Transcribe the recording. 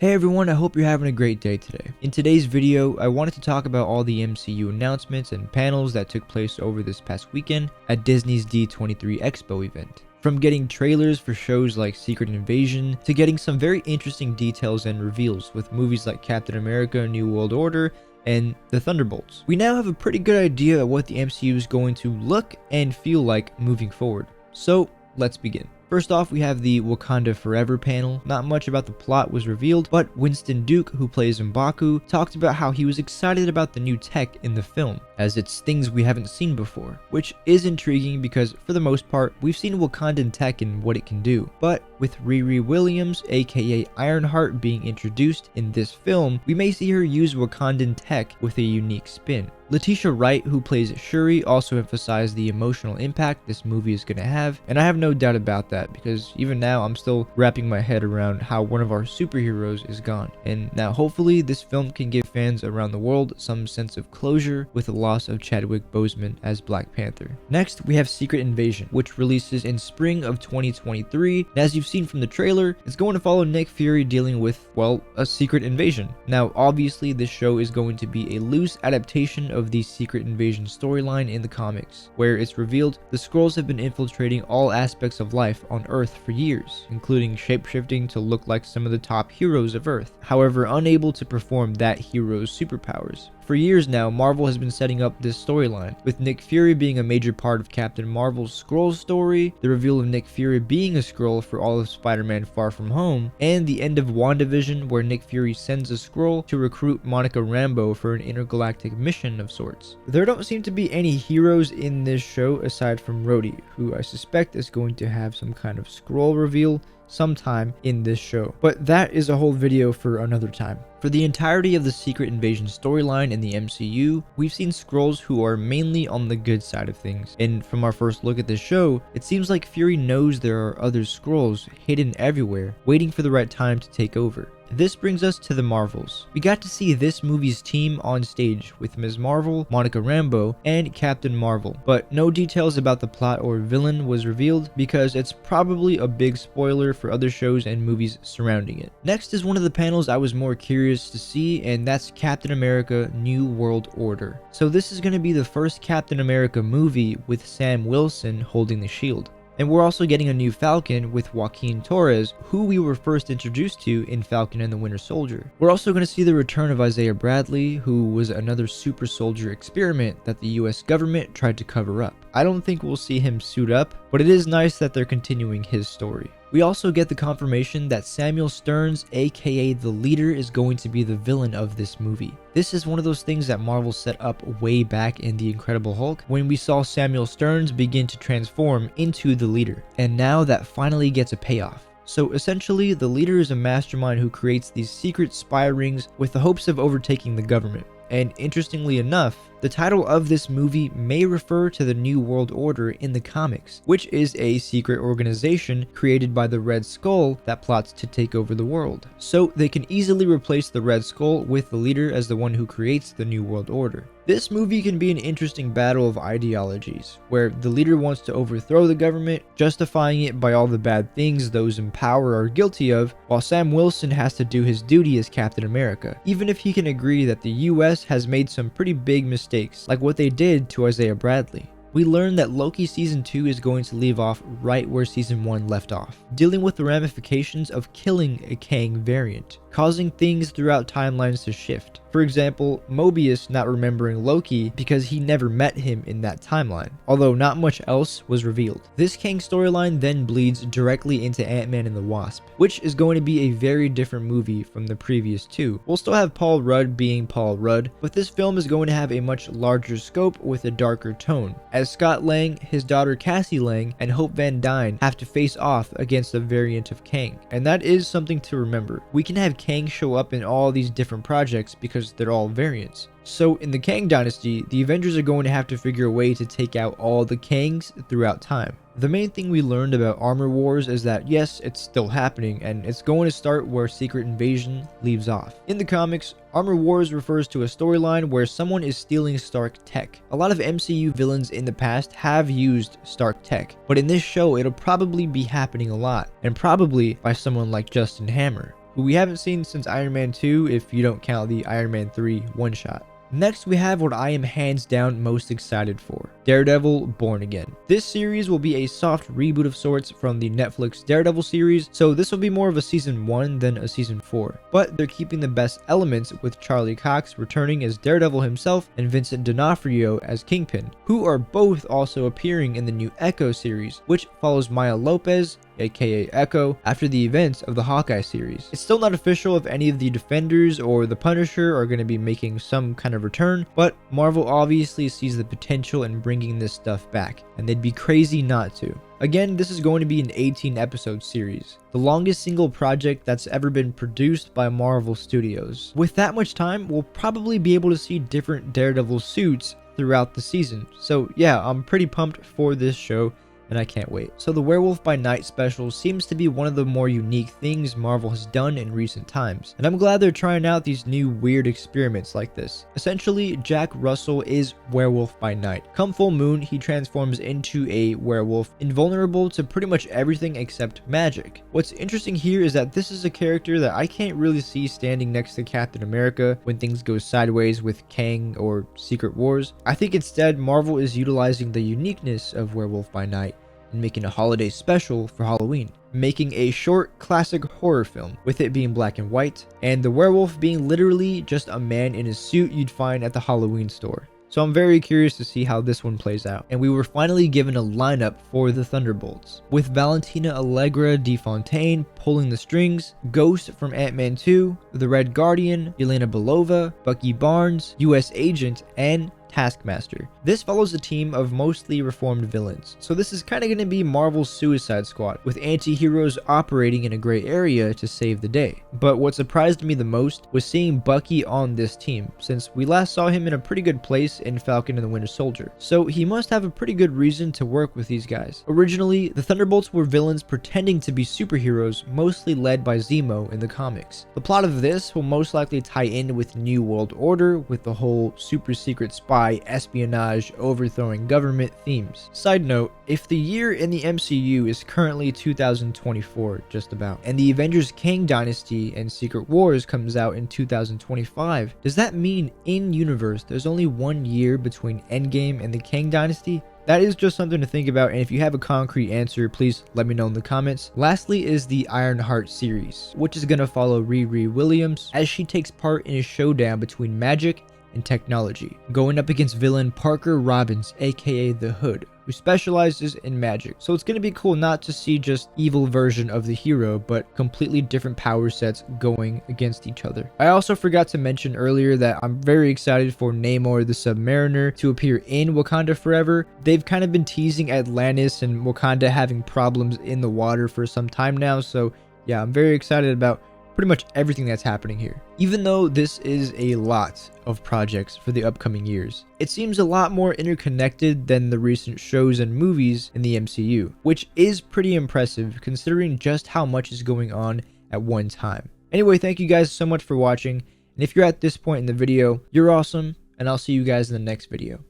Hey everyone, I hope you're having a great day today. In today's video, I wanted to talk about all the MCU announcements and panels that took place over this past weekend at Disney's D23 Expo event. From getting trailers for shows like Secret Invasion, to getting some very interesting details and reveals with movies like Captain America: New World Order and the Thunderbolts. We now have a pretty good idea of what the MCU is going to look and feel like moving forward. So let's begin. First off, we have the Wakanda Forever panel. Not much about the plot was revealed, but Winston Duke, who plays M'Baku, talked about how he was excited about the new tech in the film, as it's things we haven't seen before, which is intriguing because for the most part, we've seen Wakandan tech and what it can do. But with Riri Williams, aka Ironheart, being introduced in this film, we may see her use Wakandan tech with a unique spin. Letitia Wright, who plays Shuri, also emphasized the emotional impact this movie is going to have, and I have no doubt about that because even now I'm still wrapping my head around how one of our superheroes is gone. And now hopefully this film can give fans around the world some sense of closure with the loss of Chadwick Boseman as Black Panther. Next, we have Secret Invasion, which releases in spring of 2023, and as you've seen from the trailer, it's going to follow Nick Fury dealing with, well, a secret invasion. Now obviously this show is going to be a loose adaptation of the Secret Invasion storyline in the comics, where it's revealed the Skrulls have been infiltrating all aspects of life on Earth for years, including shapeshifting to look like some of the top heroes of Earth, however unable to perform that hero's superpowers. For years now, Marvel has been setting up this storyline, with Nick Fury being a major part of Captain Marvel's Skrull story, the reveal of Nick Fury being a Skrull for all of Spider-Man Far From Home, and the end of WandaVision where Nick Fury sends a Skrull to recruit Monica Rambeau for an intergalactic mission of sorts. There don't seem to be any heroes in this show aside from Rhodey, who I suspect is going to have some kind of Skrull reveal sometime in this show, but that is a whole video for another time. For the entirety of the Secret Invasion storyline in the MCU, we've seen Skrulls who are mainly on the good side of things, and from our first look at this show, it seems like Fury knows there are other Skrulls hidden everywhere, waiting for the right time to take over. This brings us to the Marvels. We got to see this movie's team on stage with Ms. Marvel, Monica Rambeau, and Captain Marvel, but no details about the plot or villain was revealed because it's probably a big spoiler for other shows and movies surrounding it. Next is one of the panels I was more curious to see, and that's Captain America: New World Order. So this is going to be the first Captain America movie with Sam Wilson holding the shield. And we're also getting a new Falcon with Joaquin Torres, who we were first introduced to in Falcon and the Winter Soldier. We're also going to see the return of Isaiah Bradley, who was another super soldier experiment that the US government tried to cover up. I don't think we'll see him suit up, but it is nice that they're continuing his story. We also get the confirmation that Samuel Stearns, aka the Leader, is going to be the villain of this movie. This is one of those things that Marvel set up way back in The Incredible Hulk, when we saw Samuel Stearns begin to transform into the Leader, and now that finally gets a payoff. So essentially, the Leader is a mastermind who creates these secret spy rings with the hopes of overtaking the government. And interestingly enough, the title of this movie may refer to the New World Order in the comics, which is a secret organization created by the Red Skull that plots to take over the world. So they can easily replace the Red Skull with the Leader as the one who creates the New World Order. This movie can be an interesting battle of ideologies, where the Leader wants to overthrow the government, justifying it by all the bad things those in power are guilty of, while Sam Wilson has to do his duty as Captain America, even if he can agree that the US has made some pretty big mistakes, like what they did to Isaiah Bradley. We learned that Loki Season 2 is going to leave off right where Season 1 left off, dealing with the ramifications of killing a Kang variant, causing things throughout timelines to shift. For example, Mobius not remembering Loki because he never met him in that timeline, although not much else was revealed. This Kang storyline then bleeds directly into Antman and the Wasp, which is going to be a very different movie from the previous two. We'll still have Paul Rudd being Paul Rudd, but this film is going to have a much larger scope with a darker tone, as Scott Lang, his daughter Cassie Lang, and Hope Van Dyne have to face off against a variant of Kang, and that is something to remember. We can have Kang show up in all these different projects because they're all variants. So in the Kang Dynasty, the Avengers are going to have to figure a way to take out all the Kangs throughout time. The main thing we learned about Armor Wars is that yes, it's still happening, and it's going to start where Secret Invasion leaves off. In the comics, Armor Wars refers to a storyline where someone is stealing Stark tech. A lot of MCU villains in the past have used Stark tech, but in this show it'll probably be happening a lot, and probably by someone like Justin Hammer. who we haven't seen since Iron Man 2 if you don't count the Iron Man 3 one-shot. Next, we have what I am hands down most excited for, Daredevil Born Again. This series will be a soft reboot of sorts from the Netflix Daredevil series, so this will be more of a season 1 than a season 4. But they're keeping the best elements with Charlie Cox returning as Daredevil himself and Vincent D'Onofrio as Kingpin, who are both also appearing in the new Echo series, which follows Maya Lopez, aka Echo, after the events of the Hawkeye series. It's still not official if any of the Defenders or the Punisher are going to be making some kind of return, but Marvel obviously sees the potential in bringing this stuff back, and they'd be crazy not to. Again, this is going to be an 18-episode series, the longest single project that's ever been produced by Marvel Studios. With that much time, we'll probably be able to see different Daredevil suits throughout the season. So yeah, I'm pretty pumped for this show, and I can't wait. So the Werewolf by Night special seems to be one of the more unique things Marvel has done in recent times, and I'm glad they're trying out these new weird experiments like this. Essentially, Jack Russell is Werewolf by Night. Come full moon, he transforms into a werewolf, invulnerable to pretty much everything except magic. What's interesting here is that this is a character that I can't really see standing next to Captain America when things go sideways with KANG or Secret Wars. I think instead Marvel is utilizing the uniqueness of Werewolf by Night and making a holiday special for Halloween, making a short classic horror film with it being black and white, and the werewolf being literally just a man in a suit you'd find at the Halloween store. So I'm very curious to see how this one plays out. And we were finally given a lineup for the Thunderbolts, with Valentina Allegra de Fontaine pulling the strings, Ghost from Antman 2, the Red Guardian, Yelena Belova, Bucky Barnes, US Agent, and Taskmaster. This follows a team of mostly reformed villains, so this is kind of going to be Marvel's Suicide Squad, with anti-heroes operating in a gray area to save the day. But what surprised me the most was seeing Bucky on this team, since we last saw him in a pretty good place in Falcon and the Winter Soldier, so he must have a pretty good reason to work with these guys. Originally, the Thunderbolts were villains pretending to be superheroes, mostly led by Zemo in the comics. The plot of this will most likely tie in with New World Order, with the whole super secret spy, espionage, overthrowing government themes. Side note, if the year in the MCU is currently 2024, just about, and the Avengers KANG Dynasty and Secret Wars comes out in 2025, does that mean in universe there's only 1 year between Endgame and the KANG Dynasty? That is just something to think about, and if you have a concrete answer, please let me know in the comments. Lastly is the Ironheart series, which is going to follow Riri Williams as she takes part in a showdown between magic and technology, going up against villain Parker Robbins, aka the Hood, who specializes in magic. So it's going to be cool not to see just evil version of the hero, but completely different power sets going against each other. I also forgot to mention earlier that I'm very excited for Namor the Submariner to appear in Wakanda Forever. They've kind of been teasing Atlantis and Wakanda having problems in the water for some time now, so yeah, I'm very excited about pretty much everything that's happening here. Even though this is a lot of projects for the upcoming years, it seems a lot more interconnected than the recent shows and movies in the MCU, which is pretty impressive considering just how much is going on at one time. Anyway, thank you guys so much for watching, and if you're at this point in the video, you're awesome, and I'll see you guys in the next video.